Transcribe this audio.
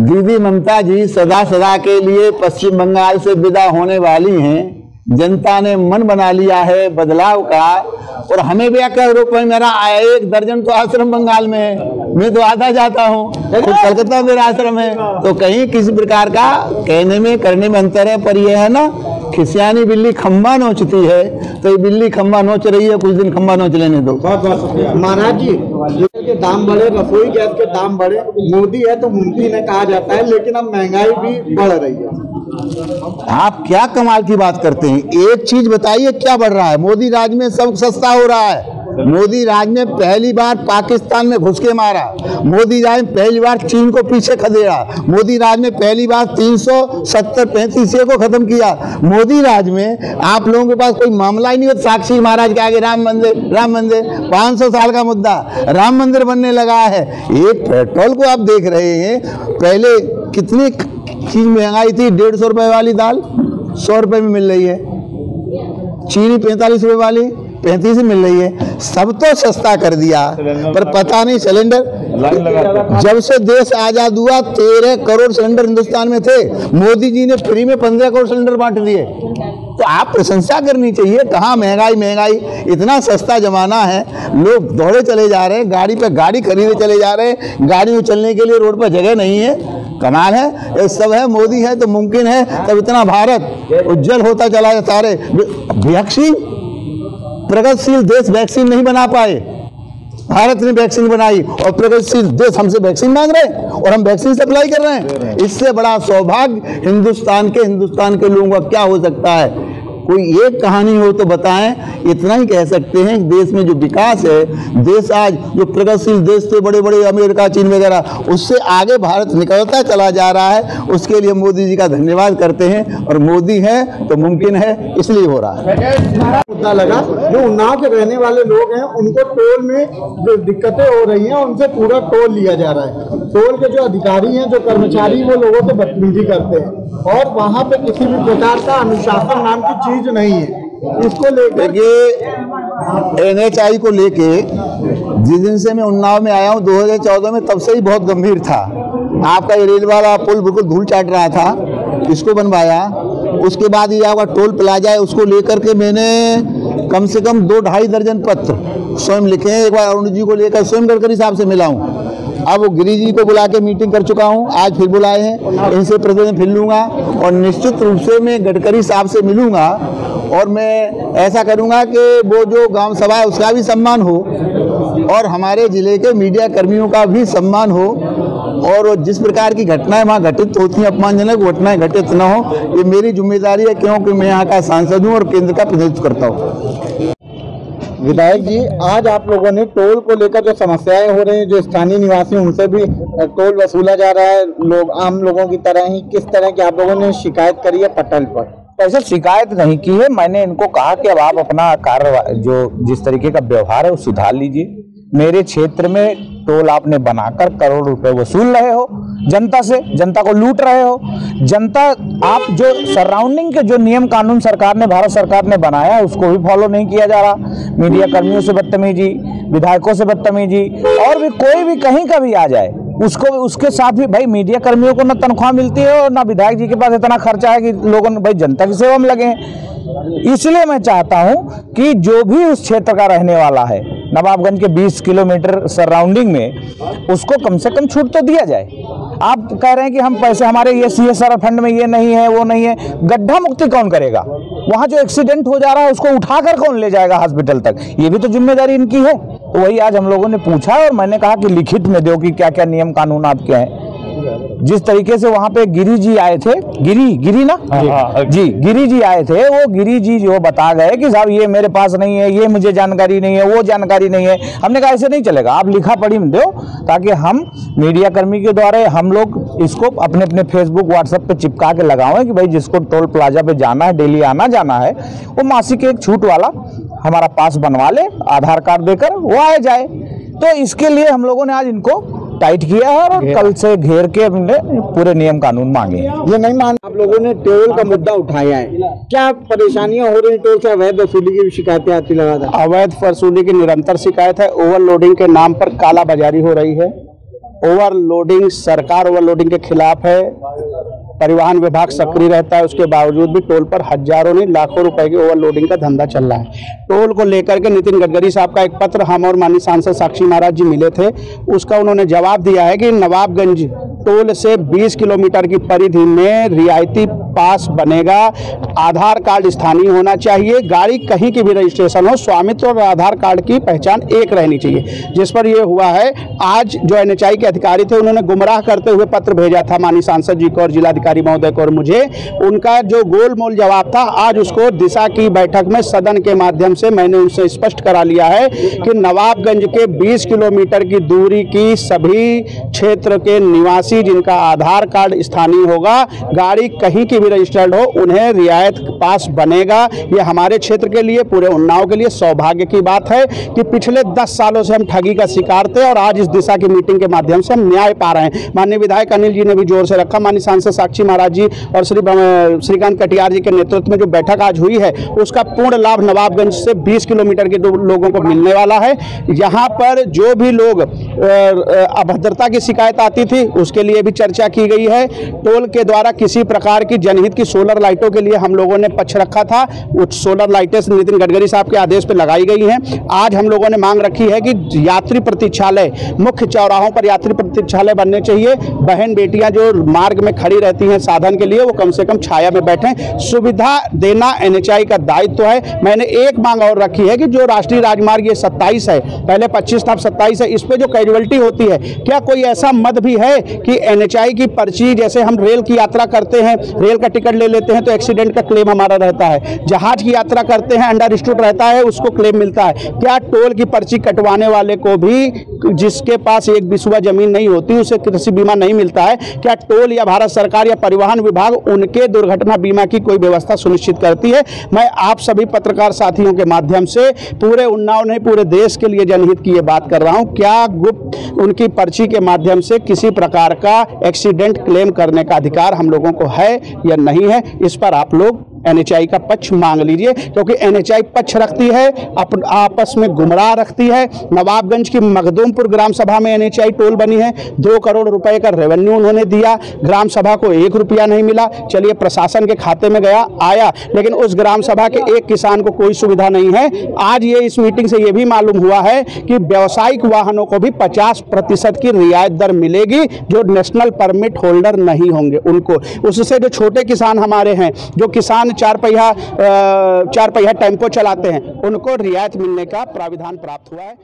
दीदी ममता जी सदा सदा के लिए पश्चिम बंगाल से विदा होने वाली हैं। जनता ने मन बना लिया है बदलाव का, और हमें भी क्या रुपये मेरा 1 दर्जन तो आश्रम बंगाल में है, मैं तो आता जाता हूँ, तो कलकत्ता मेरा आश्रम है। तो कहीं किसी प्रकार का कहने में करने में अंतर है, पर यह है ना, खिसियानी बिल्ली खम्बा नोचती है, तो ये बिल्ली खम्बा नोच रही है, कुछ दिन खम्बा नोच लेने दो। महाराज जी, के दाम बढ़े, रसोई गैस के दाम बढ़े, मोदी है तो मुमकिन है कहा जाता है, लेकिन अब महंगाई भी बढ़ रही है। आप क्या कमाल की बात करते हैं? एक चीज बताइए क्या बढ़ रहा है? मोदी राज में सब सस्ता हो रहा है। मोदी राज में पहली बार पाकिस्तान में घुस के मारा, मोदी राज में पहली बार चीन को पीछे खदेड़ा, मोदी राज में पहली बार 370-35 को खत्म किया। मोदी राज में आप लोगों के पास कोई मामला ही नहीं होता। साक्षी महाराज के आगे राम मंदिर 500 साल का मुद्दा, राम मंदिर बनने लगा है। एक पेट्रोल को आप देख रहे हैं, पहले कितनी चीज महंगाई थी, 150 रुपए वाली दाल 100 रुपए में मिल रही है, चीनी 45 रुपए वाली 35 मिल रही है, सब तो सस्ता कर दिया। पर पता नहीं सिलेंडर, जब से देश आजाद हुआ 13 करोड़ सिलेंडर हिंदुस्तान में थे, मोदी जी ने फ्री में 15 करोड़ सिलेंडर बांट दिए। तो आप प्रशंसा करनी चाहिए। कहाँ महंगाई, इतना सस्ता जमाना है, लोग दौड़े चले जा रहे हैं, गाड़ी पे गाड़ी खरीदे चले जा रहे हैं, गाड़ी में चलने के लिए रोड पर जगह नहीं है। कमाल है, ये सब है, मोदी है तो मुमकिन है, तब इतना भारत उज्जवल होता चला है। सारे वैक्सीन, प्रगतिशील देश वैक्सीन नहीं बना पाए, भारत ने वैक्सीन बनाई, और प्रगतिशील देश हमसे वैक्सीन मांग रहे हैं और हम वैक्सीन सप्लाई कर रहे हैं। इससे बड़ा सौभाग्य हिंदुस्तान के लोगों का क्या हो सकता है? कोई एक कहानी हो तो बताएं। इतना ही कह सकते हैं कि देश में जो विकास है, देश आज जो प्रगतिशील देश थे बड़े बड़े अमेरिका, चीन वगैरह, उससे आगे भारत निकलता चला जा रहा है। उसके लिए मोदी जी का धन्यवाद करते हैं, और मोदी है तो मुमकिन है, इसलिए हो रहा है। मुद्दा लगा, जो उन्नाव के रहने वाले लोग हैं उनको टोल में जो दिक्कतें हो रही हैं, उनसे पूरा टोल लिया जा रहा है। टोल के जो अधिकारी हैं, जो कर्मचारी, वो लोगों से बदतमीजी करते हैं, और वहाँ पे किसी भी प्रकार का अनुशासन नाम की चीज नहीं है। इसको लेकर NHI को लेके जिस दिन से मैं उन्नाव में आया हूँ 2014 में, तब से ही बहुत गंभीर था। आपका ये रेल वाला पुल बिल्कुल धूल चाट रहा था, इसको बनवाया। उसके बाद ये आपका टोल प्लाजा है, उसको लेकर के मैंने कम से कम 2-2.5 दर्जन पत्र स्वयं लिखे हैं। एक बार अरुण जी को लेकर स्वयं गडकरी साहब से मिला हूँ, अब वो गिरी जी को बुला के मीटिंग कर चुका हूँ, आज फिर बुलाए हैं, इनसे प्रतिदिन फिर लूँगा, और निश्चित रूप से मैं गडकरी साहब से मिलूँगा, और मैं ऐसा करूँगा कि वो जो ग्राम सभा है उसका भी सम्मान हो, और हमारे ज़िले के मीडिया कर्मियों का भी सम्मान हो, और जिस प्रकार की घटनाएं वहाँ घटित होती हैं, अपमानजनक घटनाएं घटित न हो, ये मेरी जिम्मेदारी है, क्योंकि मैं यहाँ का सांसद हूँ और केंद्र का प्रतिनिधित्व करता हूँ। विधायक जी, आज आप लोगों ने टोल को लेकर जो समस्याएं हो रही हैं, जो स्थानीय निवासी उनसे भी टोल वसूला जा रहा है, लोग आम लोगों की तरह ही, किस तरह की आप लोगों ने शिकायत करी है पटल पर? ऐसे शिकायत नहीं की है, मैंने इनको कहा कि अब आप अपना कार्य जो जिस तरीके का व्यवहार है वो सुधार लीजिए। मेरे क्षेत्र में टोल आपने बनाकर करोड़ रुपए वसूल रहे हो जनता से, जनता को लूट रहे हो। जनता, आप जो सराउंडिंग के जो नियम कानून सरकार ने, भारत सरकार ने बनाया है, उसको भी फॉलो नहीं किया जा रहा। मीडिया कर्मियों से बदतमीजी, विधायकों से बदतमीजी, और भी कोई भी कहीं का भी आ जाए उसको, उसके साथ भी भाई मीडिया कर्मियों को ना तनख्वाह मिलती है और ना विधायक जी के पास इतना खर्चा है कि लोगों ने भाई जनता की सेवा में लगे हैं। इसलिए मैं चाहता हूं कि जो भी उस क्षेत्र का रहने वाला है, नवाबगंज के 20 किलोमीटर सराउंडिंग में, उसको कम से कम छूट तो दिया जाए। आप कह रहे हैं कि हम पैसे हमारे ये CSR फंड में ये नहीं है, वो नहीं है। गड्ढा मुक्ति कौन करेगा? वहाँ जो एक्सीडेंट हो जा रहा है उसको उठाकर कौन ले जाएगा हॉस्पिटल तक? ये भी तो जिम्मेदारी इनकी है। तो वही आज हम लोगों ने पूछा, और मैंने कहा कि लिखित में दो कि क्या क्या नियम कानून आपके हैं। जिस तरीके से वहां पे गिरी जी आए थे, गिरी ना जी, गिरी जी आए थे, वो गिरी जी जो बता गए कि साहब ये मेरे पास नहीं है, ये मुझे जानकारी नहीं है, वो जानकारी नहीं है। हमने कहा ऐसे नहीं चलेगा, आप लिखा पढ़ी में दो, ताकि हम मीडिया कर्मी के द्वारा हम लोग इसको अपने अपने फेसबुक व्हाट्सएप पे चिपका के लगावें कि भाई जिसको टोल प्लाजा पे जाना है, डेली आना जाना है, वो मासिक एक छूट वाला हमारा पास बनवा ले, आधार कार्ड देकर वो आए जाए। तो इसके लिए हम लोगों ने आज इनको टाइट किया है, और कल से घेर के हमने पूरे नियम कानून मांगे हैं। ये नहीं मान, आप लोगों ने टोल का मुद्दा उठाया है, क्या परेशानियां हो रही टोल से? अवैध वसूली की शिकायतें आती लगातार? अवैध वसूली की निरंतर शिकायत है। ओवरलोडिंग के नाम पर काला बाजारी हो रही है। ओवरलोडिंग, सरकार ओवरलोडिंग के खिलाफ है, परिवहन विभाग सक्रिय रहता है, उसके बावजूद भी टोल पर हजारों नहीं लाखों रुपए की ओवरलोडिंग का धंधा चल रहा है। टोल को लेकर के नितिन गडकरी साहब का एक पत्र हम और माननीय सांसद साक्षी महाराज जी मिले थे, उसका उन्होंने जवाब दिया है कि नवाबगंज टोल से 20 किलोमीटर की परिधि में रियायती पास बनेगा, आधार कार्ड स्थानीय होना चाहिए, गाड़ी कहीं की भी रजिस्ट्रेशन हो, स्वामित्व और आधार कार्ड की पहचान एक रहनी चाहिए। जिस पर यह हुआ है, आज जो NHAI के अधिकारी थे उन्होंने गुमराह करते हुए पत्र भेजा था माननीय सांसद जी को और जिलाधिकारी महोदय को और मुझे। उनका जो गोलमोल जवाब था, आज उसको दिशा की बैठक में सदन के माध्यम से मैंने उनसे स्पष्ट करा लिया है कि नवाबगंज के 20 किलोमीटर की दूरी की सभी क्षेत्र के निवासी जिनका आधार कार्ड स्थानीय होगा, गाड़ी कहीं की भी रजिस्टर्ड हो, उन्हें रियायत पास बनेगा। ये हमारे क्षेत्र के लिए, पूरे उन्नाव के लिए सौभाग्य की बात है कि पिछले 10 सालों से हम ठगी का शिकार थे और आज इस दिशा की मीटिंग के माध्यम से हम न्याय पा रहे हैं। माननीय विधायक अनिल जी ने भी जोर से रखा, माननीय सांसद साक्षी महाराज जी और श्रीकांत कटियार जी के नेतृत्व में जो बैठक आज हुई है, उसका पूर्ण लाभ नवाबगंज से 20 किलोमीटर के लोगों को मिलने वाला है। यहाँ पर जो भी लोग अभद्रता की शिकायत आती थी, उसके लिए भी चर्चा की गई है। टोल के द्वारा किसी प्रकार की जनहित की सोलर लाइटों के लिए हम लोगों ने पक्ष रखा था, उस सोलर लाइटें नितिन गडकरी साहब के आदेश पर लगाई गई हैं। आज हम लोगों ने मांग रखी है कि यात्री प्रतीक्षालय, मुख्य चौराहों पर यात्री प्रतीक्षालय बनने चाहिए। बहन बेटियां जो मार्ग में खड़ी रहती हैं साधन के लिए, वो कम से कम छाया में बैठें। सुविधा देना NHAI का दायित्व है। मैंने एक मांग और रखी है कि जो राष्ट्रीय राजमार्ग ये 27 है, पहले 25 था, अब 27 है, इस पे जो कैजुअलिटी होती है, क्या कोई ऐसा मद भी है कि NHAI की पर्ची, जैसे हम रेल की यात्रा करते हैं, रेल का टिकट ले लेते हैं तो एक्सीडेंट का क्लेम हमारा रहता है, जहाज की यात्रा करते हैं अंडर स्टूड रहता है, उसको क्लेम मिलता है। क्या टोल की पर्ची कटवाने वाले को भी, जिसके पास एक बिस्वा जमीन नहीं होती, उसे कृषि बीमा नहीं मिलता है? क्या टोल या भारत सरकार या परिवहन विभाग उनके दुर्घटना बीमा की कोई व्यवस्था सुनिश्चित करती है? मैं आप सभी पत्रकार साथियों के माध्यम से पूरे उन्नाव नहीं, पूरे देश के लिए जनहित की ये बात कर रहा हूं। क्या गुप्त उनकी पर्ची के माध्यम से किसी प्रकार का एक्सीडेंट क्लेम करने का अधिकार हम लोगों को है या नहीं है? इस पर आप लोग NHAI का पक्ष मांग लीजिए, क्योंकि NHAI पक्ष रखती है, आपस में गुमराह रखती है। नवाबगंज की मखदूमपुर ग्राम सभा में NHAI टोल बनी है, 2 करोड़ रुपए का रेवेन्यू उन्होंने दिया, ग्राम सभा को 1 रुपया नहीं मिला। चलिए, प्रशासन के खाते में गया आया, लेकिन उस ग्राम सभा के एक किसान को कोई सुविधा नहीं है। आज ये इस मीटिंग से ये भी मालूम हुआ है कि व्यावसायिक वाहनों को भी 50% की रियायत दर मिलेगी, जो नेशनल परमिट होल्डर नहीं होंगे उनको। उससे जो छोटे किसान हमारे हैं, जो किसान 4 पहिया टेम्पो चलाते हैं, उनको रियायत मिलने का प्राविधान प्राप्त हुआ है।